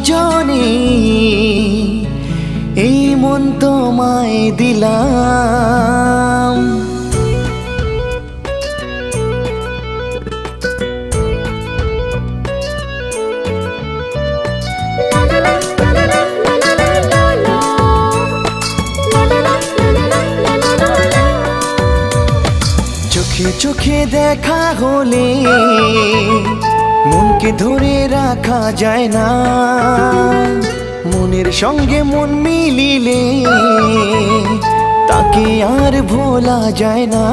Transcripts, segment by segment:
সজনী এই মন তোমায় দিলাম। চোখে চোখে দেখা হলে মনকে ধরে রাখা যায় না, মনের সঙ্গে মন মিলিলে তাকে আর ভোলা যায় না।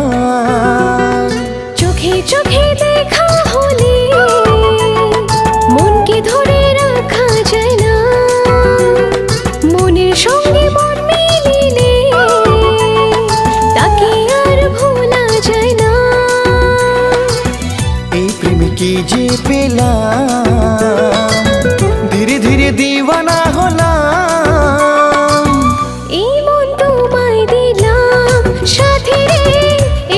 চোখে চোখে দেখা হলে মনকে ধরে রাখা যায় না, মনের সঙ্গে মন মিলিলে তাকে আর ভোলা যায় না। এই প্রেমে কি যে পেলাম, ধীরে ধীরে দিওয়ানা হলাম। এই মন তোমায় দিলাম সাথী রে,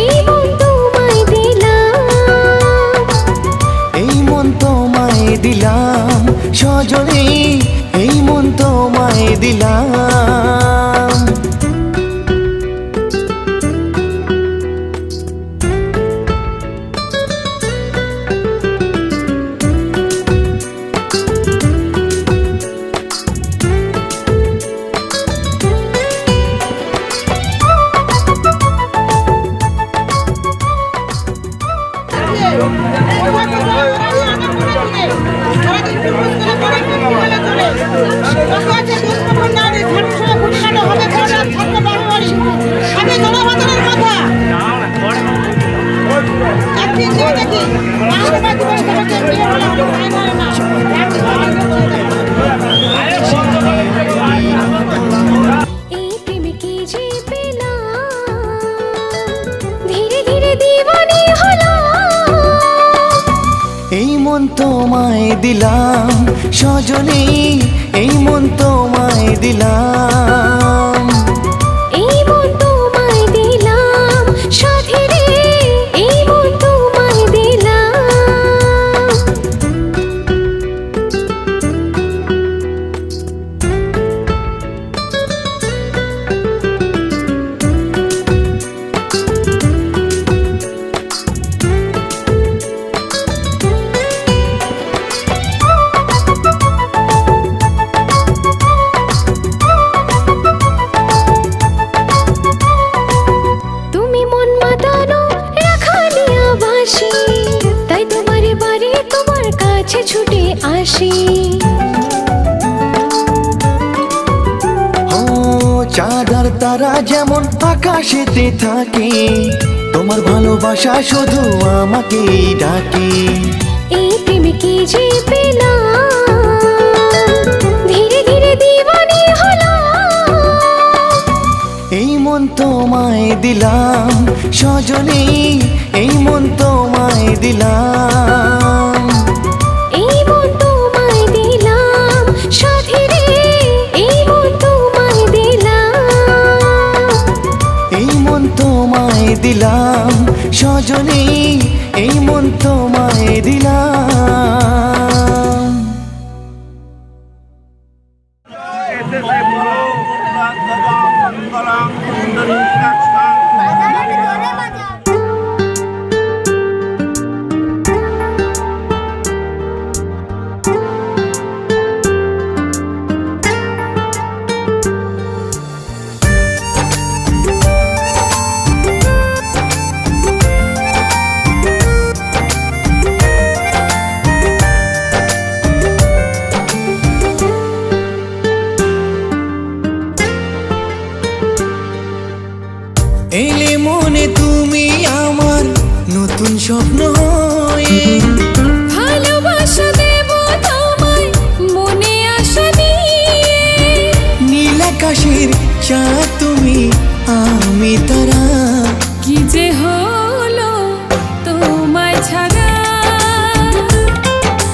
এই মন তোমায় দিলাম। এই মন তোমায় দিলাম সজনী, এই মন তোমায় দিলাম। এই প্রেমে কি যে পেলাম, ধীরে ধীরে দিওয়ানি হলাম। এই মন তোমায় দিলাম সজনী, এই মন তোমায় দিলাম। এই মন তোমায় দিলাম সাথী রে, এই মন তোমায় দিলাম। তুমি মন মাতানো রাখালিয়া বাসি, তাই তোমার বাড়ি তোমার কাছে ছুটে আসি। ও চাঁদ আর তারা যেমন আকাশেতে থাকে, তোমার ভালোবাসা শুধু আমাকেই ডাকে। এই প্রেমে কি যে পেলাম, ধীরে ধীরে দিওয়ানি হলাম। এই মন তোমায় দিলাম সজনী, এই মন তোমায় দিলাম। এই মন তোমায় দিলাম সাথী রে, এই মন তোমায় দিলাম। এই মন তোমায় দিলাম সজনী, এই মন তোমায় দিলাম। এলে মনে তুমি আমার নতুন স্বপ্ন হয়ে, ভালোবাসা দেব তোমায় মনে আশা নিয়ে। নীল আকাশের চাঁদ তুমি, আমি তারা। কি যে হলো তোমায় ছাড়া,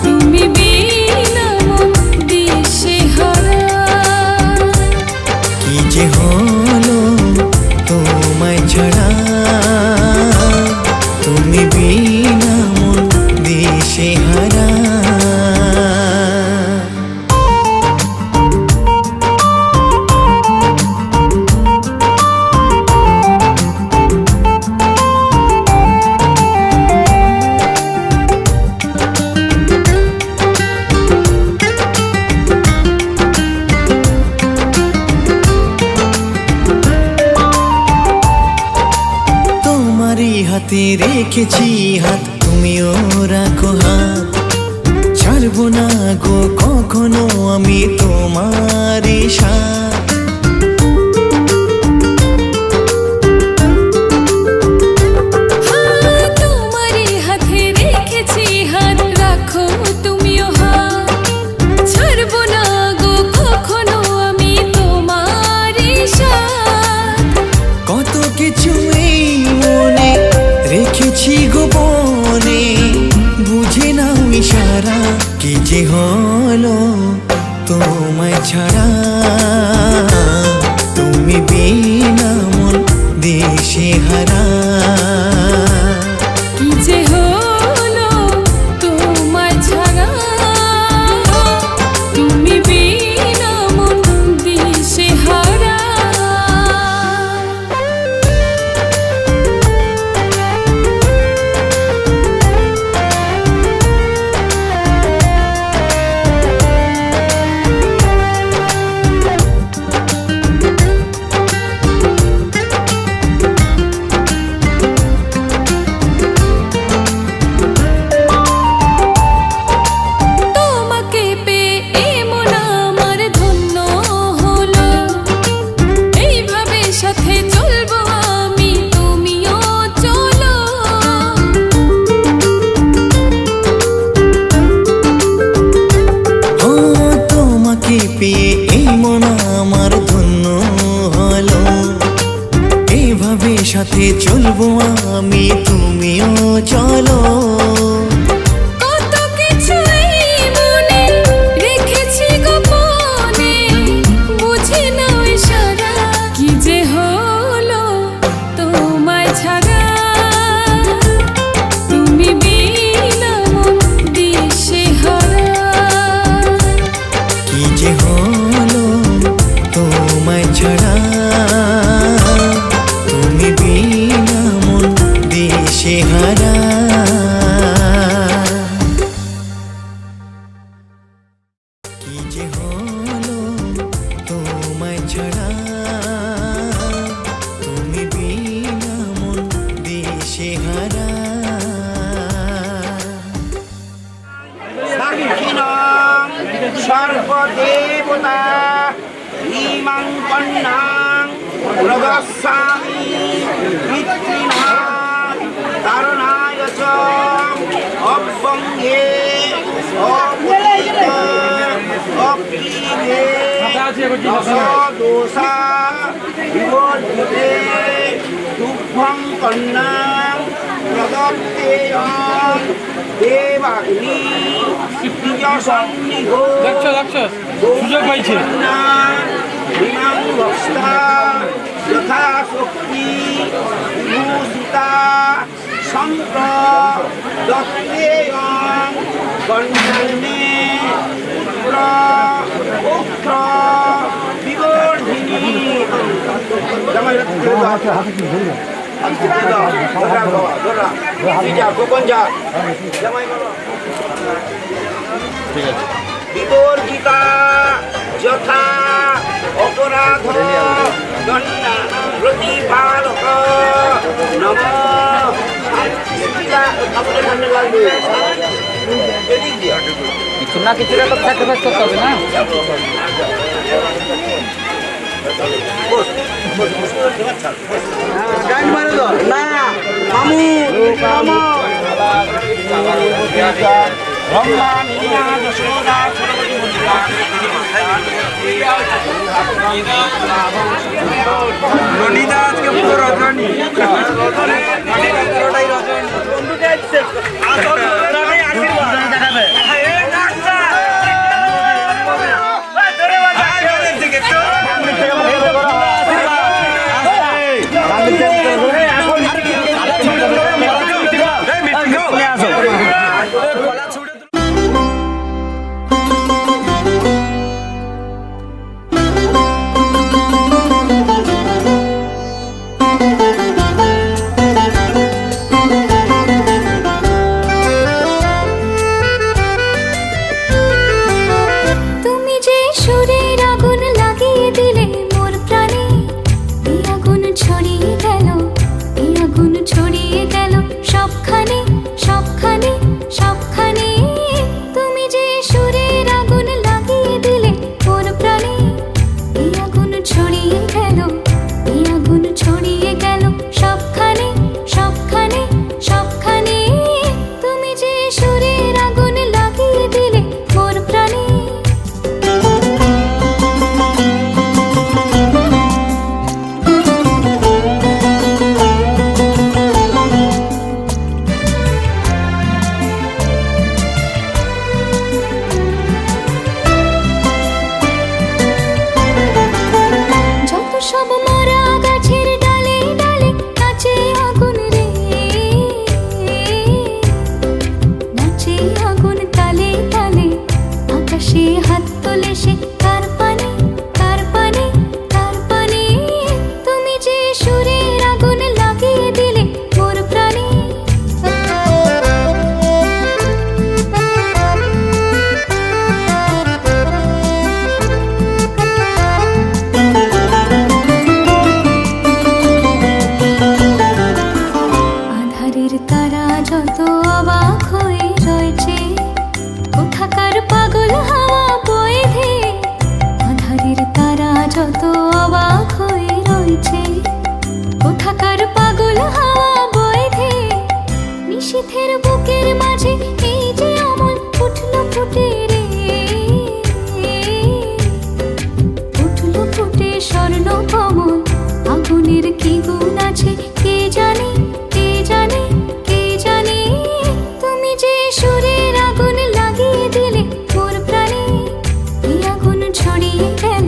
তুমি বিনা মন দিশেহারা। কি যে হলো তোমায় ছাড়া, তুমি বিনা মন দিশেহারা। হাতে রেখেছি হাত, তুমিও রাখো হাত। ছাড়বো না গো কখনো আমি তোমার সাথ। তোমারই হাতে রেখেছি হাত, রাখো তুমিও হাত। ছাড়বো না গো কখনো আমি তোমারই সাথ। কত কিছু এই মনে রেখেছি গোপনে, বুঝে নাও ইশারা কি যে হলো তোমায় ছাড়া। তুমি বিনা মন দেশে হারা। কি যে হলো তোমায় ছাড়া, তুমি বিনা মন দিশে হারা। তোমাকে পেয়ে এমন আমার ধন্য হলো, এইভাবে সাথে চলবো আমি, তুমিও চলো। ও তোমাকে পেয়ে এই মন আমার ধন্য হলো, এইভাবে সাথে চলবো আমি, তুমিও চলো। কত কিছু এই মনে রেখেছি গোপনে, বুঝে নাও ইশারা কি যে হলো তোমায় ছাড়া। তুমি বিনা মন দিশে হারা। কি যে হলো তোমায় ছাড়া, তুমি বিনা মন দেশে হারা। কি যে হলো তোমায় ছাড়া, তুমি বিনা মন দেশে হারা। সাক্ষিণাং সর্বদেবতা ইমাং কন্যাং প্রদর্শামি পিতৃণাং তারণায় চ অব্যঙ্গে অপুলিত অপ্রিয়ে দোষা বিবর্ধিতে তুভ্যং কন্যাং প্রদত্তেয়ং দেবাগ্নি দ্বিজসন্নিধো সুযোগ পাইছে বিমাং বক্সা যথা শক্তি বিভূষিতা সম্প্র দত্তেয়ং কন্যান্নে পুত্র পুত্র বিবর্ধিনী বিবর্জিতা যথা অপরাধ দণ্ডা প্রতিপালক নম কিছু না কিছুটা তো স্যাক্রিফাইস করতে হবে না। না মামু রনিদা আজকে পুরো রজনী, পুরোটাই বুকের মাঝে এই যে অমল উঠলো ফুটে রে, উঠলো ফুটে স্বর্ণ কমল। আগুনের কি গুণ আছে কে জানে, কে জানে, কে জানে। তুমি যে সুরের আগুন লাগিয়ে দিলে মোর প্রাণে, এই আগুন ছড়িয়ে গেল,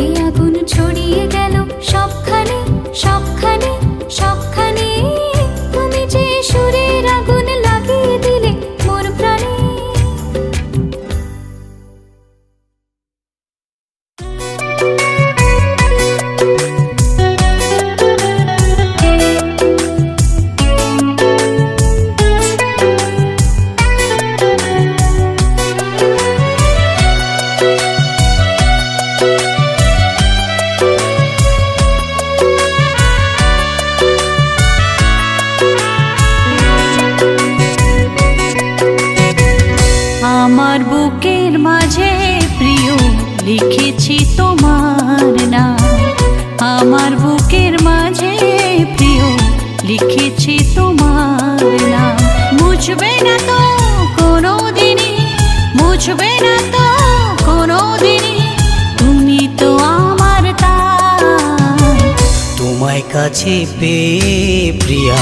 এই আগুন ছড়িয়ে গেল সবখানে, সবখানে, সবখানে। তুমি যে সুরের আগুন লাগিয়ে দিলে মোর প্রাণে। আমার বুকের মাঝে প্রিয় লিখেছি তোমার নাম, আমার বুকের মাঝে প্রিয় লিখেছি তোমার নাম। মুছবে না তো কোনো দিনই, মুছবে না তো কোনো দিনই, তুমি তো আমার তাই। তোমায় কাছে পেয়ে প্রিয়া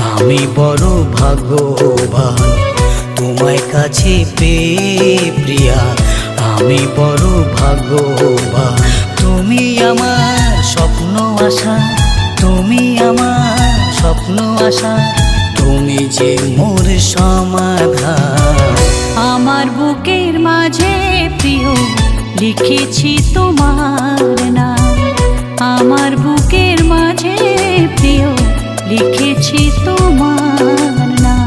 আমি বড় ভাগ্যবান, তোমায় কাছে পেয়ে প্রিয়া আমি বড় ভাগ্যবান। তুমি আমার স্বপ্ন আশা, তুমি আমার স্বপ্ন আশা, তুমি যে মোর সমাধান। আমার বুকের মাঝে প্রিয় লিখেছি তোমার নাম, আমার বুকের মাঝে প্রিয় লিখেছি তোমার নাম।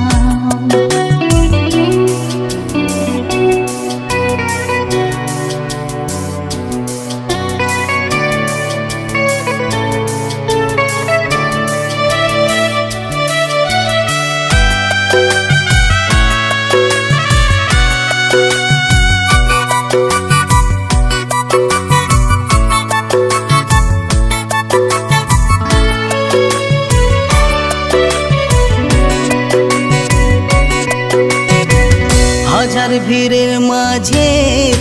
হাজার ভিড়ের মাঝে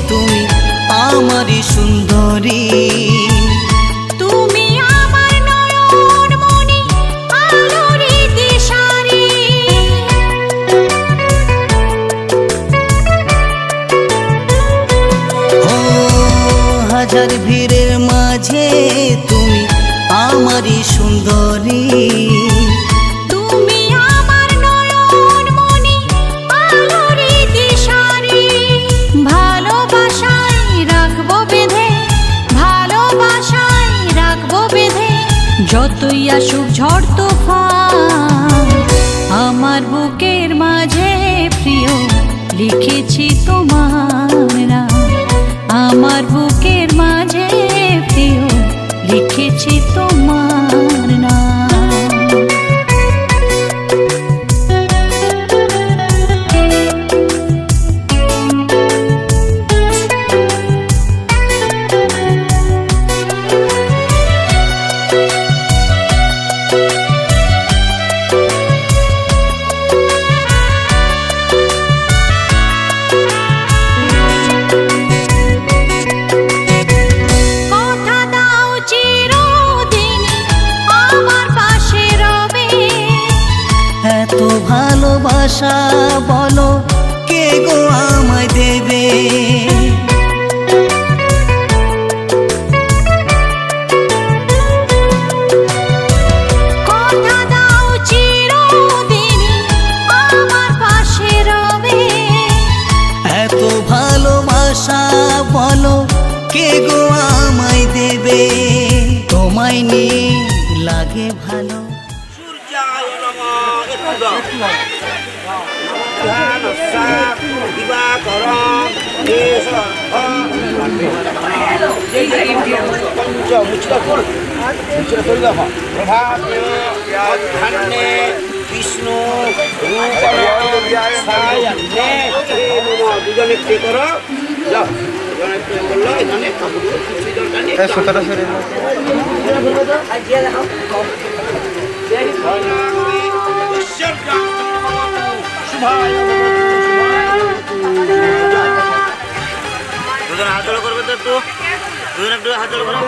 তুমি আমারই সুন্দরী, তুমি আমার নয়ন মনি আলোরে দিশারি। ও হাজার ভিড়ের মাঝে তুমি আমারই সুন্দরী, তুমি আমার নয়ন মনি আলোরে দিশারি। ভালোবাসায় রাখবো বেঁধে, ভালোবাসায় রাখবো বেঁধে, যতই আসুক ঝড় তুফান। আমার বুকের মাঝে প্রিয় লিখেছি তোমার নাম, আমার বুকের মাঝে প্রিয় লিখেছি তোমার নাম। কথা দাও চিরদিন আমার পাশে রবে, এত ভালোবাসা বলো কে গো আমায় দেবে। কথা দাও চিরদিন আমার পাশে রবে, এত ভালোবাসা বলো কে গো আমায় দেবে। তোমায় নিয়ে লাগে ভালো, সূর্যায় নমঃ। দিবাকরম প্রভাতে মধ্যাহ্নে বিষ্ণু রূপনে দুজনে প্রে করো, যাও দুজনে প্রে করলো। এখানে কিছুই দরকার নেই। দুজন হাত জোড় করবে তো একটু, দুজন একটু হাত জোড় করো।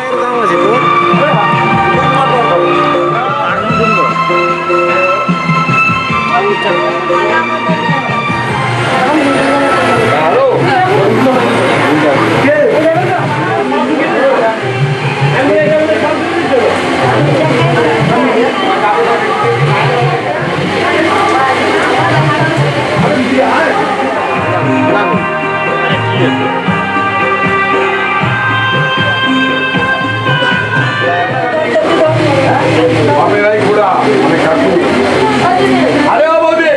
আরে ও বৌদি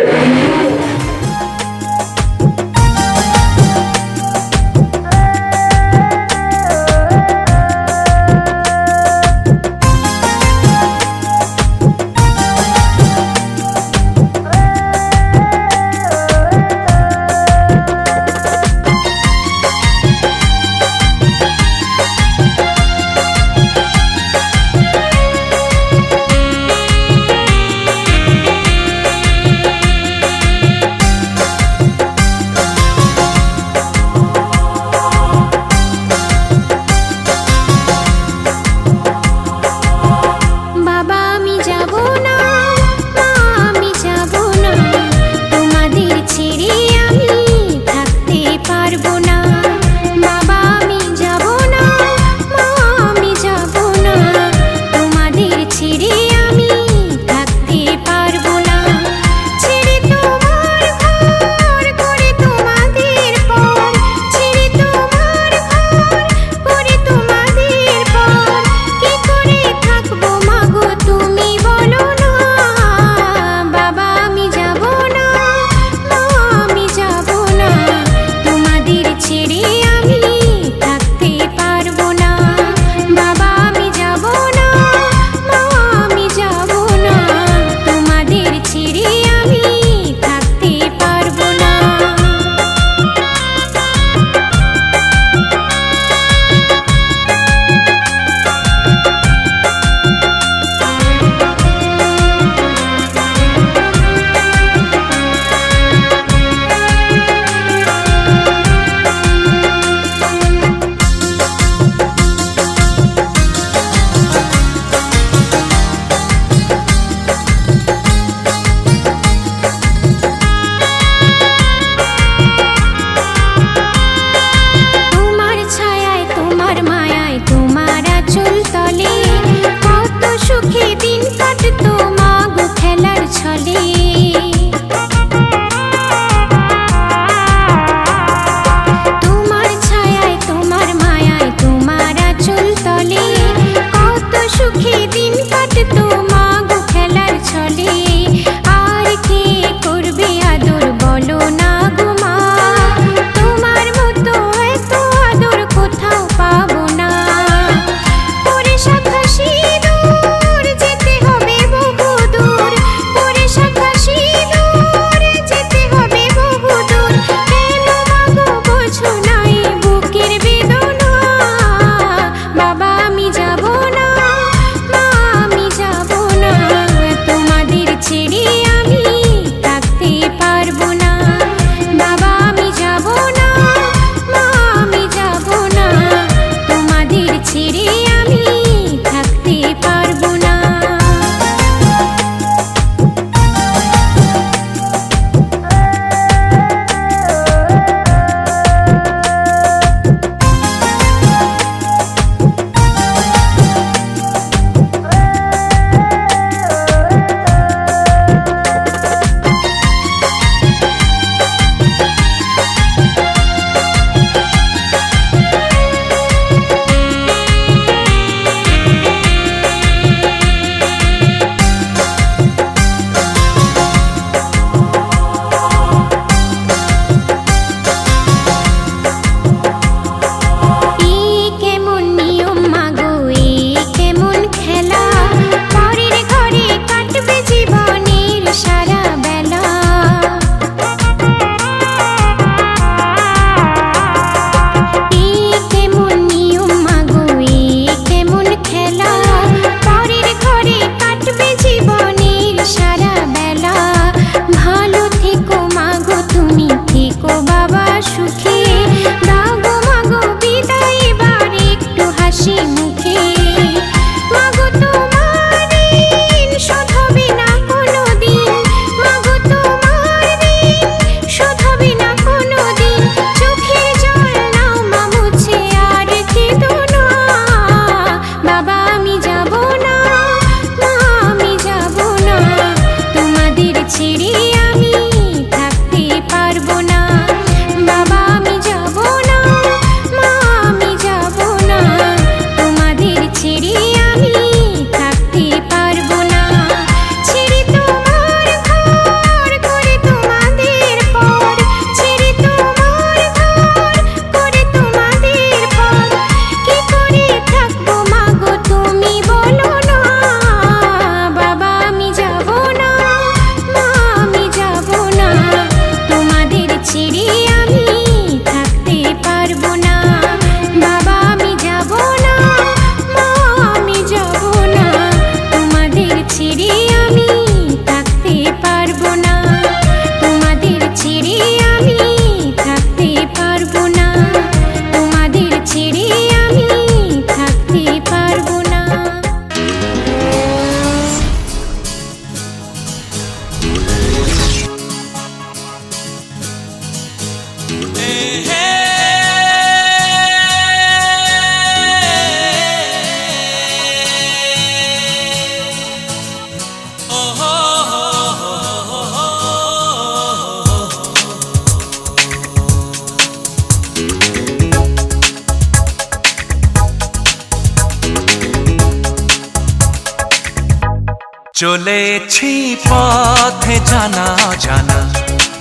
চলেছি পথে জানা জানা,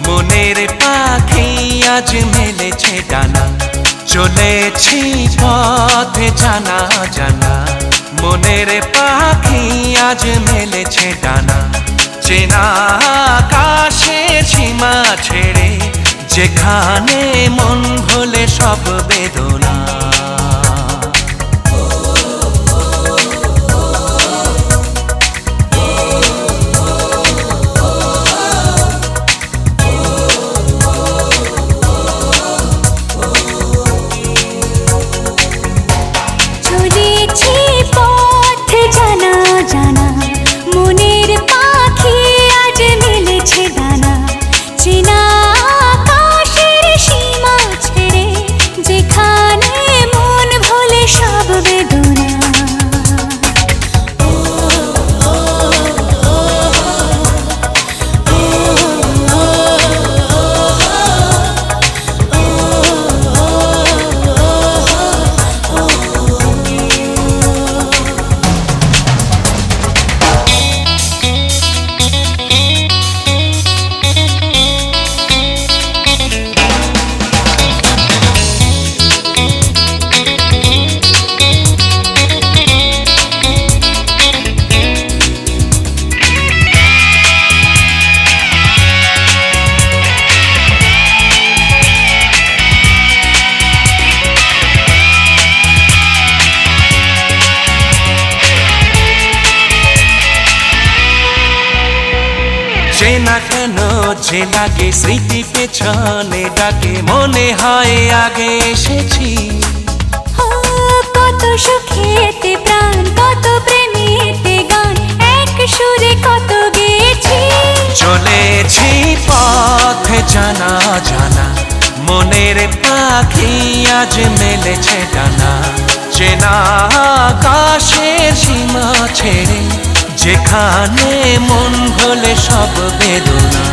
মনের পাখি আজ মেলেছে ডানা। চলেছি পথে জানা জানা, মনের পাখি আজ মেলেছে ডানা। চেনা আকাশের সীমা ছেড়ে, যেখানে মন ভোলে সব বেদনা। চলেছি পথ জানা জানা, মনের পাখি আজ মেলেছে ডানা। চেনা আকাশের সীমা ছেড়ে, যেখানে মন ভোলে সব বেদনা। চেনা কেন যে লাগে, স্মৃতি পেছনে ডাকে, মনে হয় আগে এসেছি। কত সুখেতে প্রাণ, কত প্রেমেতে গান, এক সুরে কত গেছি। চলেছি পথে জানা জানা, মনের পাখি আজ মেলেছে ডানা। চেনা আকাশের সীমা ছেড়ে, যেখানে মন ভোলে সব বেদনা।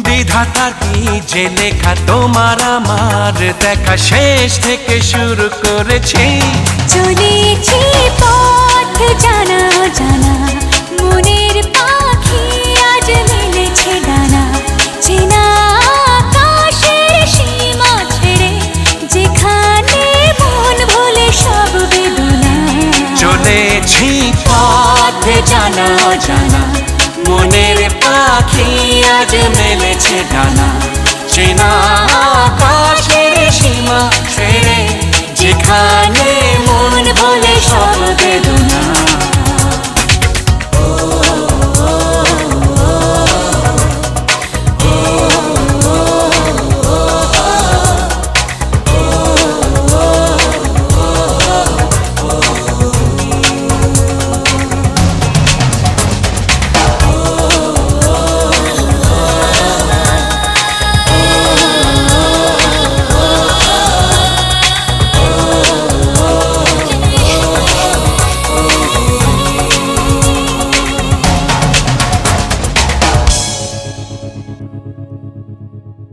বিধাতার যে লেখা, তোমার আমার দেখা, শেষ থেকে শুরু করেছি। চলেছি পথ জানা জানা, মনের পাখি আজ মেলেছে ডানা। চেনা আকাশের সীমা ছেড়ে, যেখানে মন ভোলে সব বেদনা। চলেছি পথে জানা জানা, মনের পাখি আজ মেলেছে ডানা। চেনা আকাশে